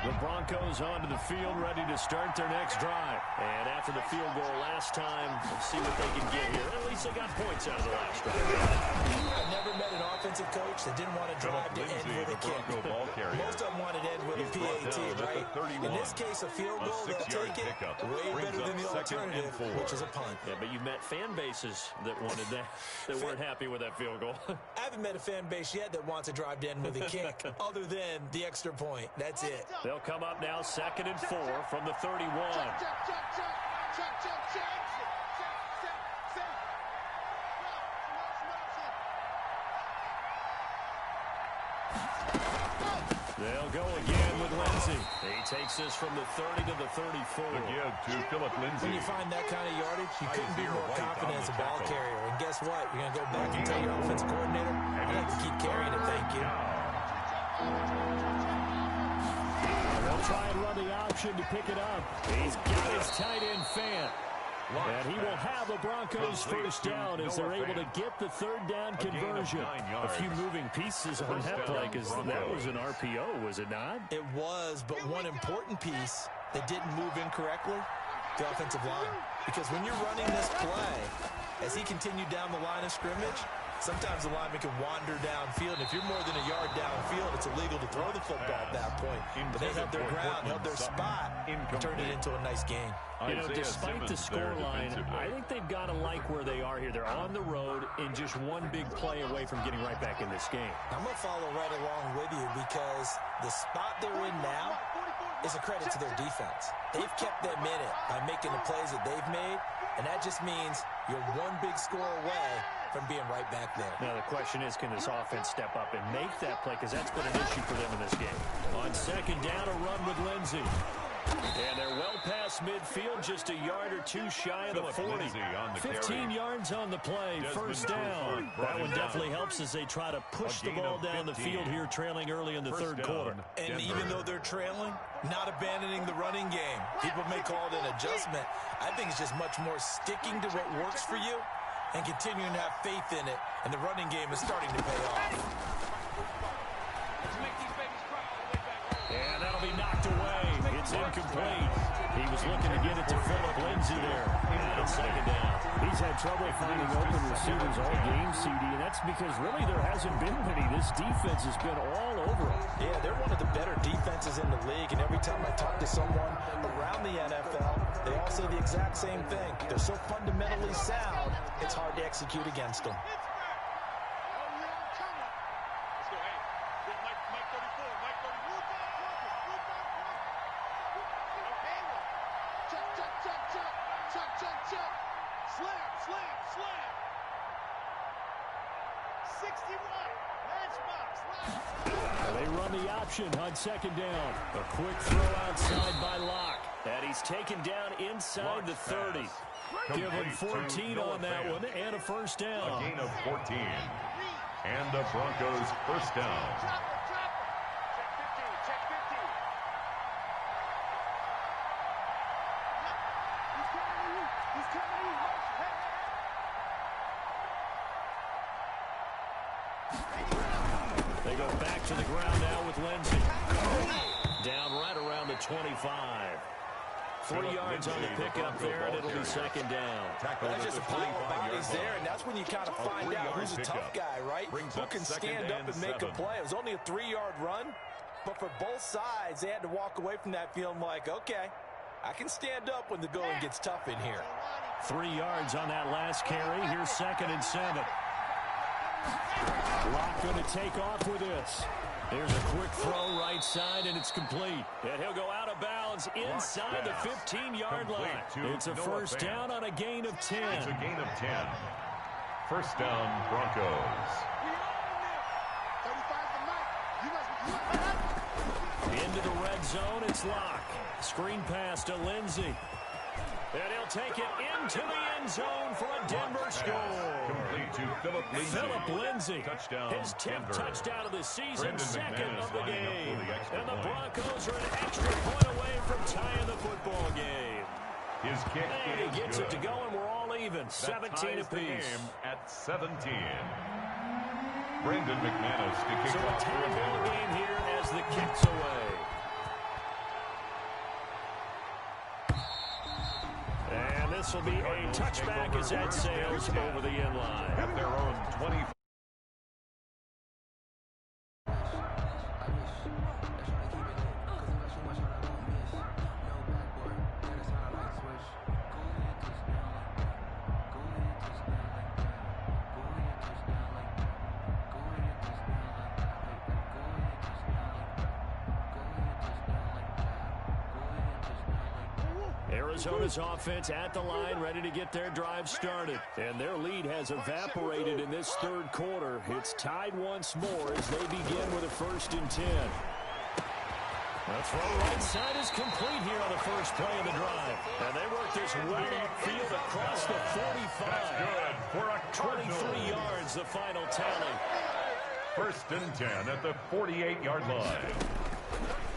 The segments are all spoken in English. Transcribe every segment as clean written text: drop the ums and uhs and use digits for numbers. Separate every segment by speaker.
Speaker 1: The Broncos onto the field, ready to start their next drive. And after the field goal last time, we'll see what they can get here. At least they got points out of the last drive.
Speaker 2: I've never met an offensive coach that didn't want to drive to end with a kick. Most of them wanted to end with a PAT, right? In this case, a field goal, they'll take it way better than the alternative, which is a punt.
Speaker 1: Yeah, but you've met fan bases that wanted that, that weren't happy with that field goal.
Speaker 2: I haven't met a fan base yet that wants to drive to end with a kick, other than the extra point. That's it.
Speaker 1: They'll come up now 2nd and 4 from the 31. They'll go again with Lindsey. He takes this from the 30 to the 34.
Speaker 3: The give to Philip Lindsey.
Speaker 2: When you find that kind of yardage, you couldn't be more confident as a ball carrier. And guess what? You're going to go back and tell your offensive coordinator, I'd like to keep carrying it, thank you.
Speaker 1: They'll try and run the option to pick it up. He's got his tight end Fant. And he will have a Broncos first down as they're able to get the third down conversion. A few moving pieces on that play because that was an RPO, was it not?
Speaker 2: It was, but one important piece that didn't move incorrectly, the offensive line. Because when you're running this play, as he continued down the line of scrimmage, sometimes the lineman can wander downfield. And if you're more than a yard downfield, it's illegal to throw the football at that point. But they held their ground, held their spot, and turned it into a nice game.
Speaker 1: You know, despite the scoreline, I think they've got to like where they are here. They're on the road and just one big play away from getting right back in this game.
Speaker 2: I'm going to follow right along with you because the spot they're in now is a credit to their defense. They've kept them in it by making the plays that they've made, and that just means you're one big score away from being right back there.
Speaker 1: Now, the question is, can this offense step up and make that play? Because that's been an issue for them in this game. On 2nd down, a run with Lindsey. And they're well past midfield, just a yard or two shy of the 40. 15 yards on the play, first down. That one definitely helps as they try to push the ball down the field here, trailing early in the third quarter.
Speaker 2: And even though they're trailing, not abandoning the running game. People may call it an adjustment. I think it's just much more sticking to what works for you and continuing to have faith in it. And the running game is starting to pay off.
Speaker 1: And that'll be knocked away. It's incomplete. He was looking to get it to Philip Lindsey there. And 2nd down.
Speaker 4: He's had trouble finding open receivers all game, CD, and that's because really there hasn't been many. This defense has been all over them.
Speaker 2: Yeah, they're one of the better defenses in the league, and every time I talk to someone around the NFL, they all say the exact same thing. They're so fundamentally sound, it's hard to execute against them.
Speaker 1: They run the option on 2nd down. A quick throw outside by Locke. And he's taken down inside the 30. Give him 14 on that one and a first down.
Speaker 3: A gain of 14. And the Broncos first down.
Speaker 1: They go back to the ground now with Lindsey. Down right around the 25. 3 yards on the pickup there, and it'll be 2nd down.
Speaker 2: That's just a pile of bodies there, and that's when you kind of find out who's a tough guy, right? Who can stand up and make a play. It was only a 3-yard run, but for both sides, they had to walk away from that feeling like, okay, I can stand up when the going gets tough in here.
Speaker 1: 3 yards on that last carry. Here's 2nd and 7. Locke going to take off with this. Here's a quick throw right side, and it's complete. And he'll go out of bounds inside the 15-yard line. It's a first down on a gain of 10.
Speaker 3: It's a gain of 10. First down, Broncos.
Speaker 1: Into the red zone, it's Locke. Screen pass to Lindsey. And he'll take it into the end zone for a Denver score.
Speaker 3: Complete to Philip Lindsey.
Speaker 1: Philip Lindsey.
Speaker 3: Touchdown,
Speaker 1: his 10th touchdown of the season,
Speaker 3: Brandon
Speaker 1: 2nd
Speaker 3: McManus
Speaker 1: of the game.
Speaker 3: the
Speaker 1: And the Broncos are an extra point away from tying the football game.
Speaker 3: His kick
Speaker 1: And he gets
Speaker 3: good.
Speaker 1: it to go, and we're all even. 17 apiece.
Speaker 3: The game at 17. Brandon McManus to kick
Speaker 1: So a
Speaker 3: off
Speaker 1: tie
Speaker 3: for
Speaker 1: ball
Speaker 3: Denver.
Speaker 1: game here as the kick's away. this will be a touchback as that sails over the end line.
Speaker 3: At their own 20.
Speaker 1: Arizona's offense at the line, ready to get their drive started. And their lead has evaporated in this third quarter. It's tied once more as they begin with a 1st and 10. The throw right side is complete here on the first play of the drive. And they work this well upfield across the 45.
Speaker 3: That's good for a
Speaker 1: 23 yards, the final tally.
Speaker 3: 1st and 10 at the 48-yard line.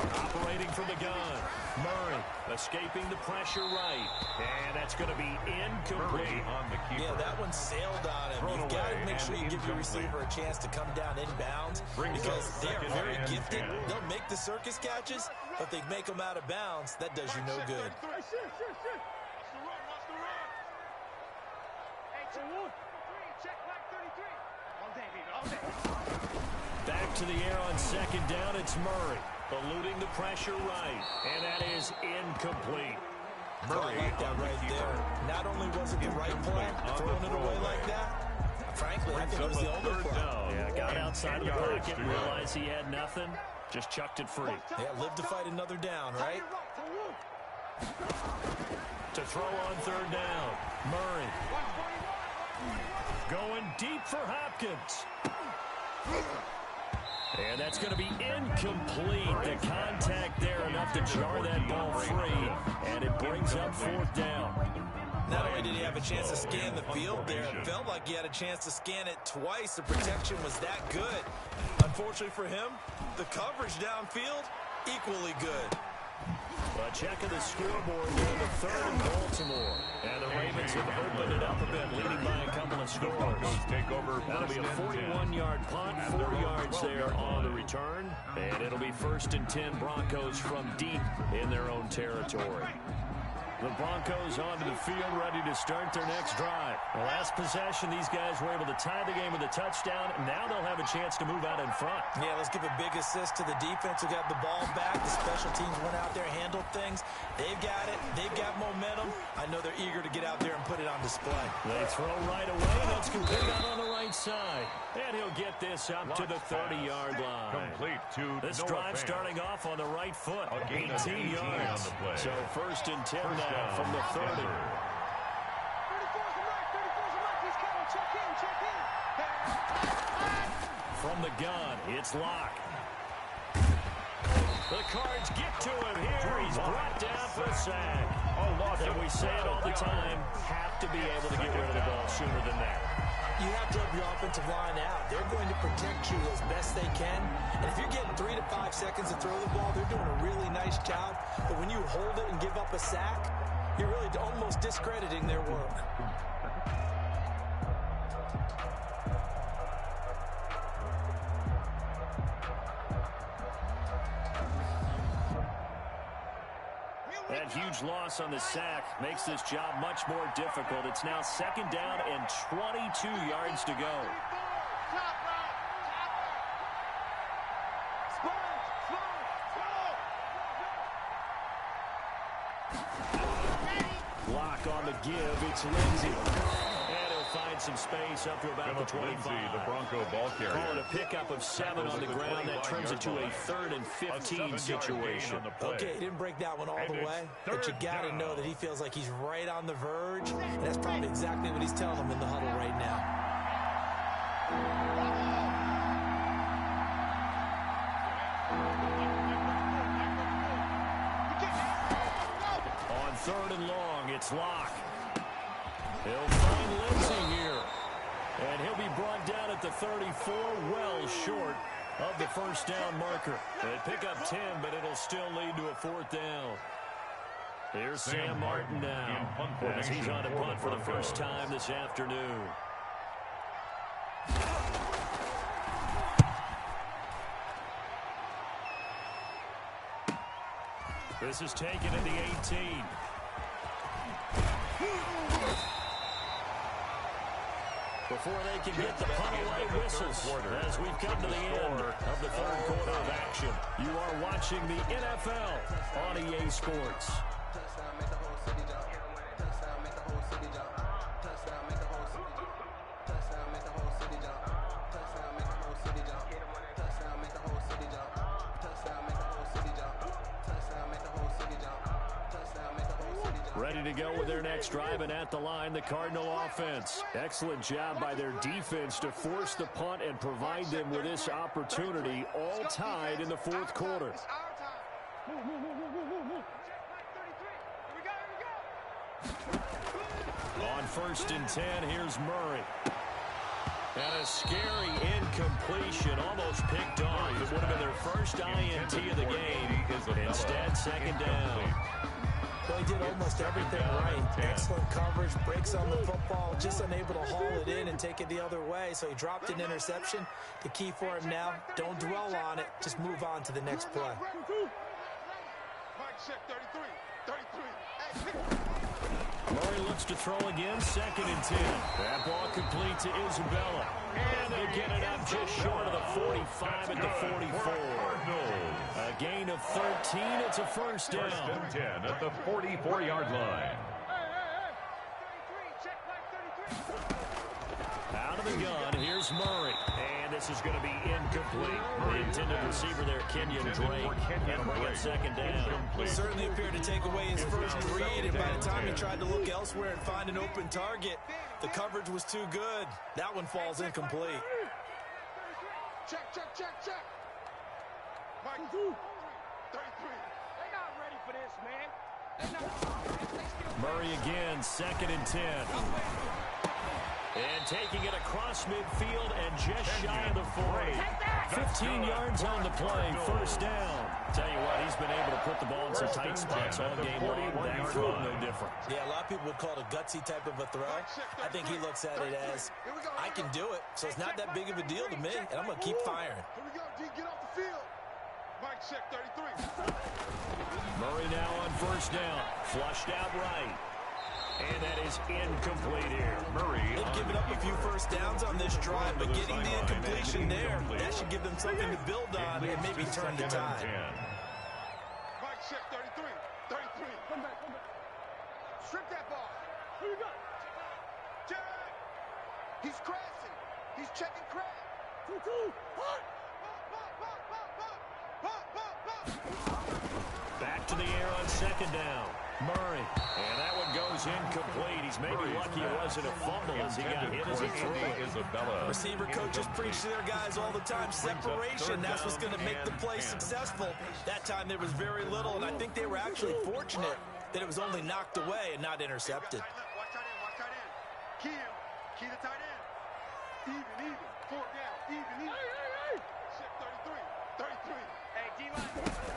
Speaker 1: Operating from the gun. Murray escaping the pressure right. And that's going to be incomplete.
Speaker 3: Murray on the keeper.
Speaker 2: Yeah, that one sailed on him. You've got to make sure you give your receiver a chance to come down inbounds because they are very gifted. They'll make the circus catches, but they make them out of bounds. That does you no good.
Speaker 1: Back to the air on 2nd down. It's Murray. Eluding the pressure right. And that is incomplete.
Speaker 2: Murray like that right there. Not only was it the right play, throwing it away like that, frankly, I think it was the only play.
Speaker 1: Yeah, got outside of the pocket, realized he had nothing, just chucked it free.
Speaker 2: Yeah, live to fight another down, right?
Speaker 1: To throw on 3rd down. Murray. Going deep for Hopkins. And that's going to be incomplete. The contact there enough to jar that ball free. And it brings up 4th down.
Speaker 2: Not only did he have a chance to scan the field there, it felt like he had a chance to scan it twice. The protection was that good. Unfortunately for him, the coverage downfield, equally good.
Speaker 1: A check of the scoreboard there, the 3rd in Baltimore. And the Ravens have opened it up a bit, leading by a couple of scores. That'll be a 41-yard punt, 4 yards there on the return. And it'll be 1st and 10 Broncos from deep in their own territory. The Broncos onto the field, ready to start their next drive. The last possession, these guys were able to tie the game with a touchdown. Now they'll have a chance to move out in front.
Speaker 2: Yeah, let's give a big assist to the defense who got the ball back. The special teams went out there, handled things. They've got it. They've got momentum. I know they're eager to get out there and put it on display.
Speaker 1: They throw right away. That's complete out on the right side. And he'll get this up to the 30-yard line.
Speaker 3: Complete to
Speaker 1: this drive starting off on the right foot. 18 yards. So 1st and 10 now from the 30. From the gun, it's Locke. The Cards get to him here. He's brought down for a sack. And we say it all the time, have to be able to get rid of the ball sooner than that.
Speaker 2: You have to help your offensive line out. They're going to protect you as best they can. And if you're getting 3 to 5 seconds to throw the ball, they're doing a really nice job. But when you hold it and give up a sack, you're really almost discrediting their work.
Speaker 1: That huge loss on the sack makes this job much more difficult. It's now 2nd down and 22 yards to go. Lock on the give. It's Lindsey. And he'll find some space up to about the 25.
Speaker 3: Lindsey, the Bronco ball carrier.
Speaker 1: Call it a pickup of 7 on the ground. That turns it to a 3rd and 15 situation.
Speaker 2: Okay, he didn't break that one all the way, but you got to know that he feels like he's right on the verge, and that's probably exactly what he's telling them in the huddle right now.
Speaker 1: On 3rd and long, it's Locke. He'll find Lindsey here. And he'll be brought down at the 34, well short of the 1st down marker. They pick up 10, but it'll still lead to a 4th down. Here's Sam Martin now, as he's on a punt for the first time this afternoon. This is taken at the 18. before they can get the punt away whistles as we've come to the end of the third quarter of action. You are watching the NFL on EA Sports. Ready to go with their next drive, and at the line, the Cardinal offense. Excellent job by their defense to force the punt and provide them with this opportunity, all tied in the fourth quarter. On 1st and 10, here's Murray. And a scary incompletion, almost picked off. It would have been their first INT of the game. Instead, second down.
Speaker 2: Well, he did almost everything right. Excellent coverage, breaks on the football, just unable to haul it in and take it the other way. So he dropped an interception. The key for him now, don't dwell on it. Just move on to the next play.
Speaker 1: Murray looks to throw again, 2nd and 10. That ball complete to Isabella. And they'll get it up just short of the 45 at the 44. A gain of 13. It's a first down.
Speaker 3: 1st and 10 at the 44-yard line.
Speaker 1: Out of the gun, here's Murray. And this is going to be incomplete. The intended receiver there, Kenyon Drake. That'll bring it 2nd down.
Speaker 2: Certainly appeared to take away his first read, and by the time he tried to look elsewhere and find an open target, the coverage was too good. That one falls incomplete.
Speaker 5: Check. Mike, 33. They not ready for this, man.
Speaker 1: Murray again, 2nd and 10. And taking it across midfield and just shy of the 40. 15 yards on the play, first down. Tell you what, he's been able to put the ball in some tight spots all game long. That throw, no different.
Speaker 2: Yeah, a lot of people would call it a gutsy type of a throw. I think he looks at it as, I can do it, so it's not that big of a deal to me, and I'm going to keep firing.
Speaker 5: Here we go, D, get off the field. Mike, check 33.
Speaker 1: Murray now on 1st down. Flushed out right. And that is incomplete here.
Speaker 3: Murray.
Speaker 2: They've given up a few first downs on this drive, but getting the incompletion there, that should give them something to build on and maybe turn the tide.
Speaker 5: Mike, check 33. 33. Come back. Strip that ball. Here you go. Jack. He's crashing. He's checking crash. 2-2.
Speaker 1: Back to the air on 2nd down. Murray. And that one goes incomplete. He's maybe lucky it wasn't a fumble as he got hit as he threw it.
Speaker 2: Receiver coaches preach to their guys all the time. Separation, that's what's going to make the play successful. That time there was very little, and I think they were actually fortunate that it was only knocked away and not intercepted.
Speaker 5: Watch tight end. Key him. Key the tight end. Even. 4 down. Even. Check 33. 33. Hey, D-line.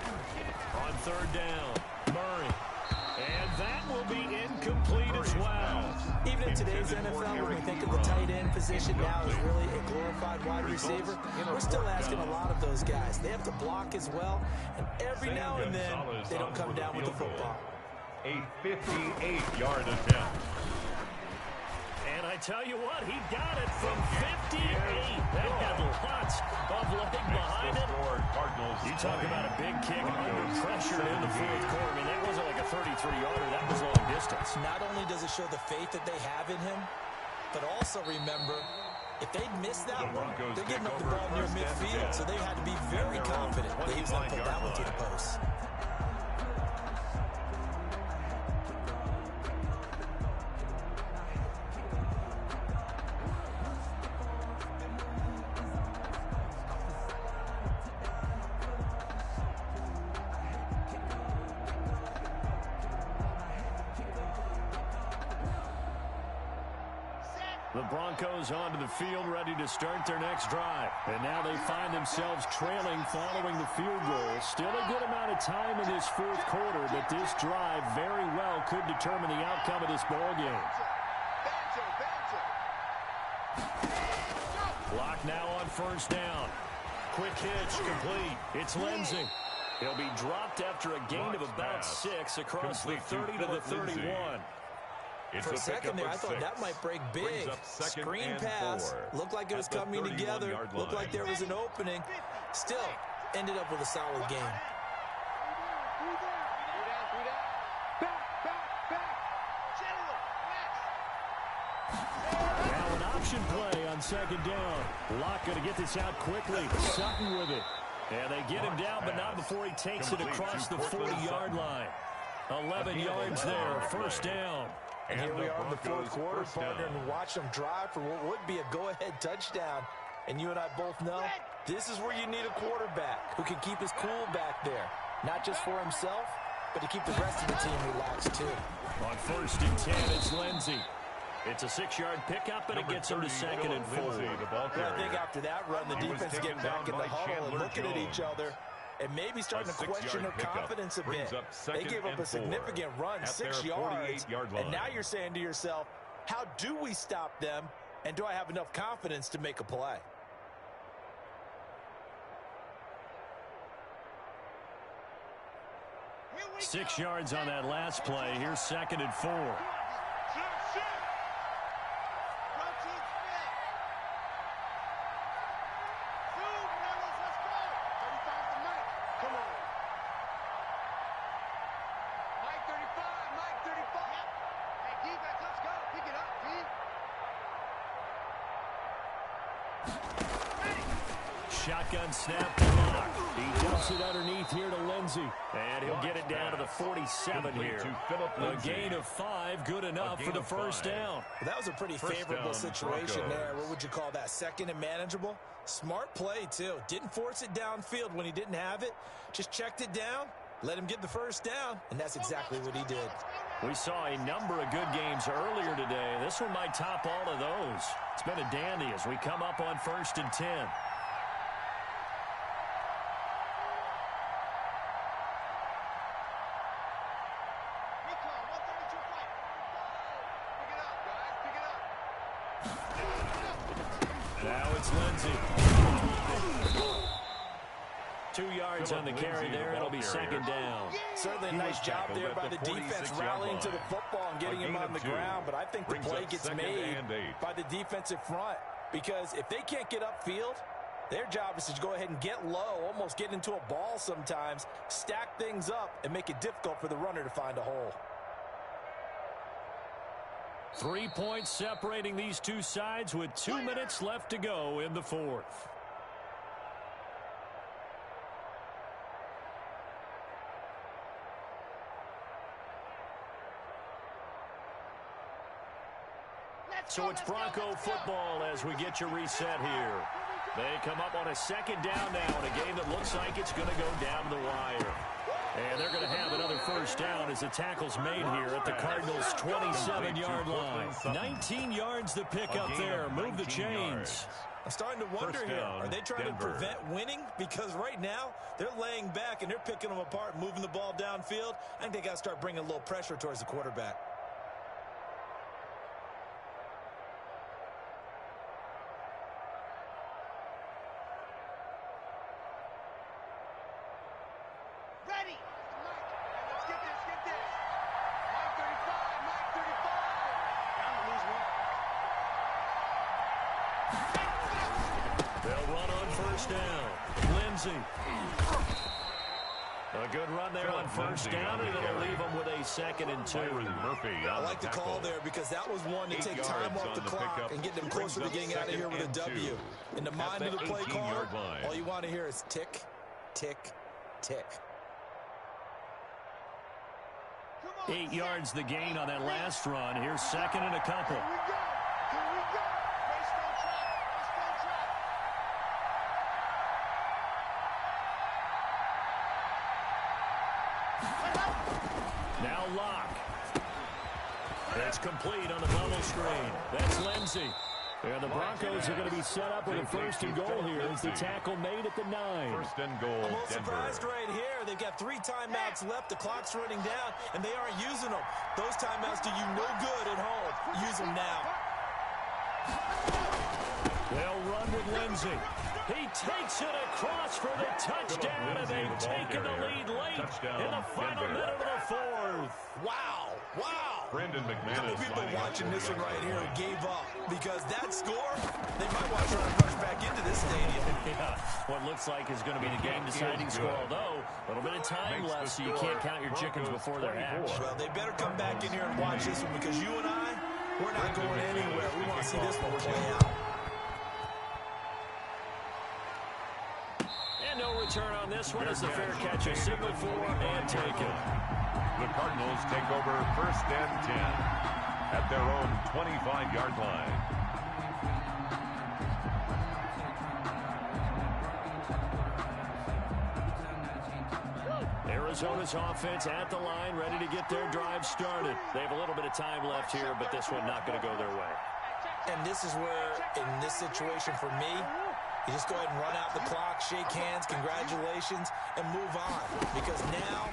Speaker 1: On 3rd down, Murray. And that will be incomplete as well.
Speaker 2: Even in today's NFL, when we think of the tight end position now as really a glorified wide receiver, we're still asking a lot of those guys. They have to block as well, and every now and then, they don't come down with the football.
Speaker 3: A 58-yard attempt.
Speaker 1: And I tell you what, he got it from 58. That had lots of leg behind it. You talk about a big kick under pressure in the fourth quarter. I mean, that wasn't like a 33-yarder. That was long distance.
Speaker 2: Not only does it show the faith that they have in him, but also remember, if they'd missed that one, they're getting up the ball near midfield, so they had to be very confident that he was going to put that one to the post.
Speaker 1: The Broncos onto the field, ready to start their next drive. And now they find themselves trailing following the field goal. Still a good amount of time in this fourth quarter, but this drive very well could determine the outcome of this ball game. Clock now on 1st down. Quick hitch, complete. It's Lindsey. He'll be dropped after a gain of about 6 across the 30 to the 31.
Speaker 3: It's
Speaker 2: For a second there, I thought that might break big. Screen pass. Looked like it was coming together. Looked like there was an opening. Still, ended up with a solid game.
Speaker 4: Now an option play on second down. Locke going to get this out quickly. Sutton with it.
Speaker 1: And they get him down, but not before he takes it across the 40-yard line. 11 yards there, first down.
Speaker 2: And here we are in the fourth quarter, partner, and watch them drive for what would be a go-ahead touchdown. And you and I both know this is where you need a quarterback who can keep his cool back there. Not just for himself, but to keep the rest of the team relaxed, too.
Speaker 1: On first and 10, it's Lindsey. It's a 6-yard pickup, and it gets him to second and 4.
Speaker 2: I think after that run, the defense get back in the huddle and looking at each other and maybe starting to question their confidence a bit. They gave up a significant run, 6 yards, and now you're saying to yourself, how do we stop them, and do I have enough confidence to make a play?
Speaker 1: Six yards on that last play. Here's second and 4. Shotgun snap to Locke. He dumps it underneath here to Lindsey. And he'll get it down to the 47 here. A gain of 5, good enough for the first down.
Speaker 2: Well, that was a pretty favorable situation there. What would you call that? Second and manageable? Smart play, too. Didn't force it downfield when he didn't have it. Just checked it down, let him get the first down, and that's exactly what he did.
Speaker 1: We saw a number of good games earlier today. This one might top all of those. It's been a dandy as we come up on first and 10. Now it's Lindsey. 2 yards on the carry there. It'll be second down.
Speaker 2: Certainly a nice job there by the defense rallying to the football and getting him on the ground. But I think the play gets made by the defensive front. Because if they can't get upfield, their job is to go ahead and get low, almost get into a ball sometimes, stack things up, and make it difficult for the runner to find a hole.
Speaker 1: 3 points separating these two sides with 2 minutes left to go in the fourth. So it's Bronco football as we get you reset here. They come up on a second down now in a game that looks like it's going to go down the wire. And they're going to have another first down as the tackle's made here at the Cardinals' 27-yard line. 19 yards to pick up there. Move the chains.
Speaker 2: I'm starting to wonder here, are they trying to prevent winning? Because right now, they're laying back and they're picking them apart, moving the ball downfield. I think they got to start bringing a little pressure towards the quarterback.
Speaker 1: A good run there on first down, and it'll leave them with a second and 2.
Speaker 2: I like the call there because that was one to take time off the clock and get them closer to getting out of here with a W. In the mind of the play caller, all you want to hear is tick, tick, tick.
Speaker 1: 8 yards the gain on that last run. Here's second and a couple. Now Locke. It's complete on the bubble screen. That's Lindsey. And the Broncos are going to be set up with a first and goal here as the tackle made at the 9.
Speaker 3: First and goal,
Speaker 2: I'm a little
Speaker 3: Denver.
Speaker 2: surprised right here. They've got 3 timeouts left. The clock's running down, and they aren't using them. Those timeouts do you no good at home. Use them now.
Speaker 1: They'll run with Lindsey. He takes it across for the touchdown, and they've taken the lead late in the final minute of the fourth.
Speaker 3: fourth.
Speaker 2: Wow. Wow.
Speaker 3: Brendan McManus.
Speaker 2: How many people
Speaker 3: lining up
Speaker 2: watching
Speaker 3: for
Speaker 2: this
Speaker 3: the
Speaker 2: one right here
Speaker 3: line.
Speaker 2: gave up? Because that score, they might want to try to rush back into this stadium.
Speaker 1: Yeah, what looks like is going to be the game-deciding score, although a little bit of time
Speaker 3: Makes
Speaker 1: left,
Speaker 3: the
Speaker 1: so you
Speaker 3: score
Speaker 1: can't count your chickens
Speaker 3: Broncos
Speaker 1: before they're hatched.
Speaker 3: 24.
Speaker 2: Well, they better come back in here and watch this one because you and I, we're not going anywhere. We want to see this one play out.
Speaker 1: And no return on this one as the fair catch is signaled for and taken.
Speaker 3: The Cardinals take over 1st and 10 at their own 25-yard line.
Speaker 1: Arizona's offense at the line, ready to get their drive started. They have a little bit of time left here, but this one not going to go their way.
Speaker 2: And this is where, in this situation for me, you just go ahead and run out the clock, shake hands, congratulations, and move on. Because now,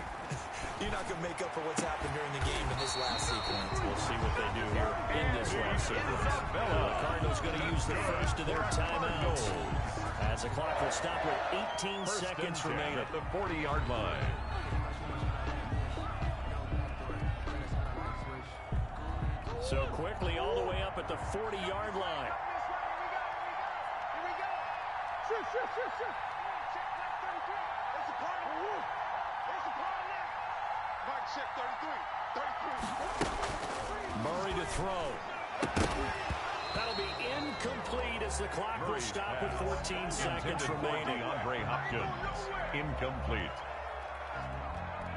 Speaker 2: you're not going to make up for what's happened during the game in this last sequence.
Speaker 1: We'll see what they do here in this last sequence. The Cardinals going to use the first of their timeouts as the clock will stop with 18 seconds remaining.
Speaker 3: At the 40-yard line.
Speaker 1: So quickly all the way up at the 40-yard line. Murray to throw. That'll be incomplete as the clock will stop with 14 seconds remaining.
Speaker 3: Andre Hopkins, incomplete.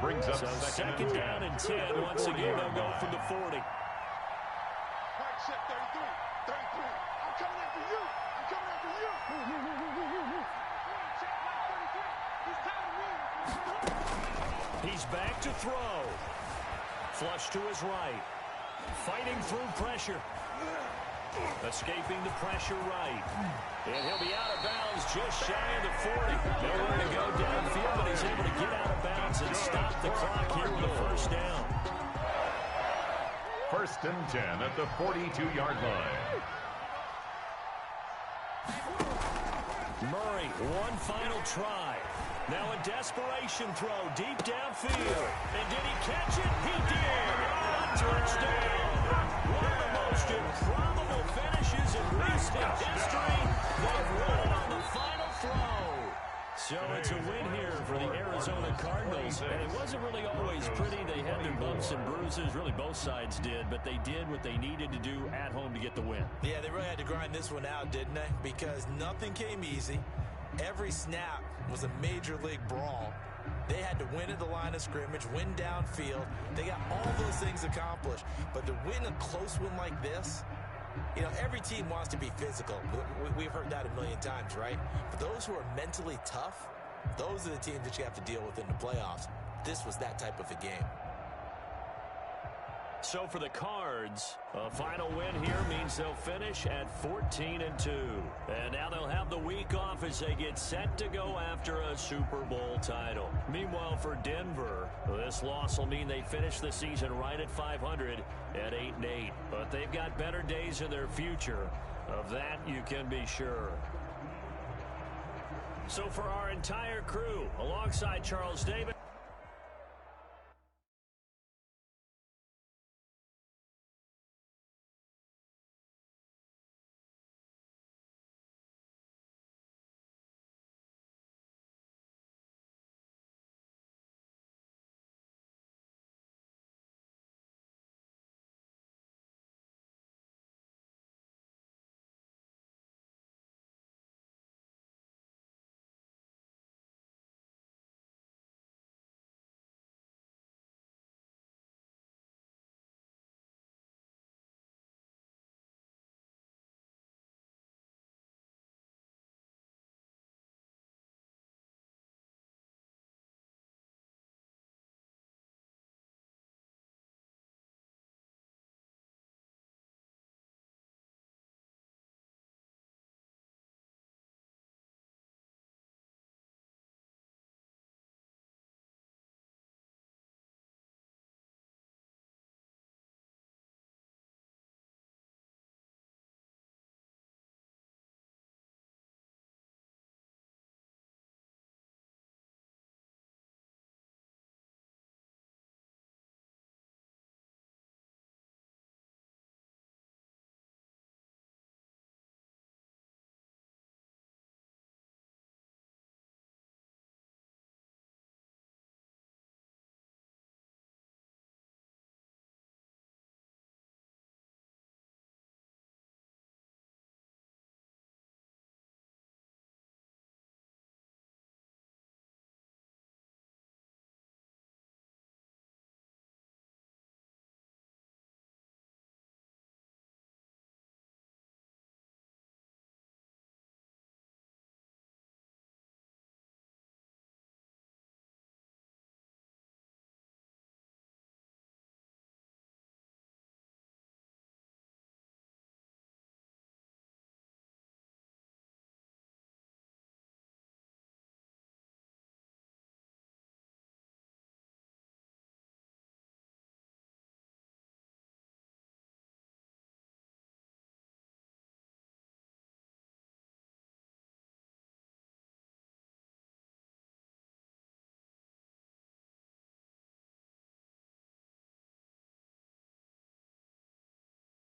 Speaker 3: Brings up
Speaker 1: So
Speaker 3: second
Speaker 1: down and 10. Once again, they'll go from the 40.
Speaker 5: Check 33. 33. I'm coming after you. I'm coming after you. Check 33. He's tired of me.
Speaker 1: He's back to throw. Flush to his right. Fighting through pressure. Escaping the pressure right. And he'll be out of bounds just shy of the 40. Nowhere to go downfield, but he's able to get out of bounds and stop the clock here with a first down.
Speaker 3: 1st and 10 at the 42-yard line.
Speaker 1: Murray, one final try. Now a desperation throw deep downfield. And did he catch it? He did. A touchdown. One of the most improbable finishes in recent history. They've won it on the final throw. So it's a win here for the Arizona Cardinals. And it wasn't really always pretty. They had their bumps and bruises. Really, both sides did. But they did what they needed to do at home to get the win.
Speaker 2: Yeah, they really had to grind this one out, didn't they? Because nothing came easy. Every snap was a major league brawl. They had to win at the line of scrimmage, win downfield. They got all those things accomplished. But to win a close win like this, you know, every team wants to be physical. We've heard that a million times, right? But those who are mentally tough, those are the teams that you have to deal with in the playoffs. This was that type of a game.
Speaker 1: So for the Cards, a final win here means they'll finish at 14-2. And now they'll have the week off as they get set to go after a Super Bowl title. Meanwhile, for Denver, this loss will mean they finish the season right at 500 at 8-8. But they've got better days in their future. Of that, you can be sure. So for our entire crew, alongside Charles Davis.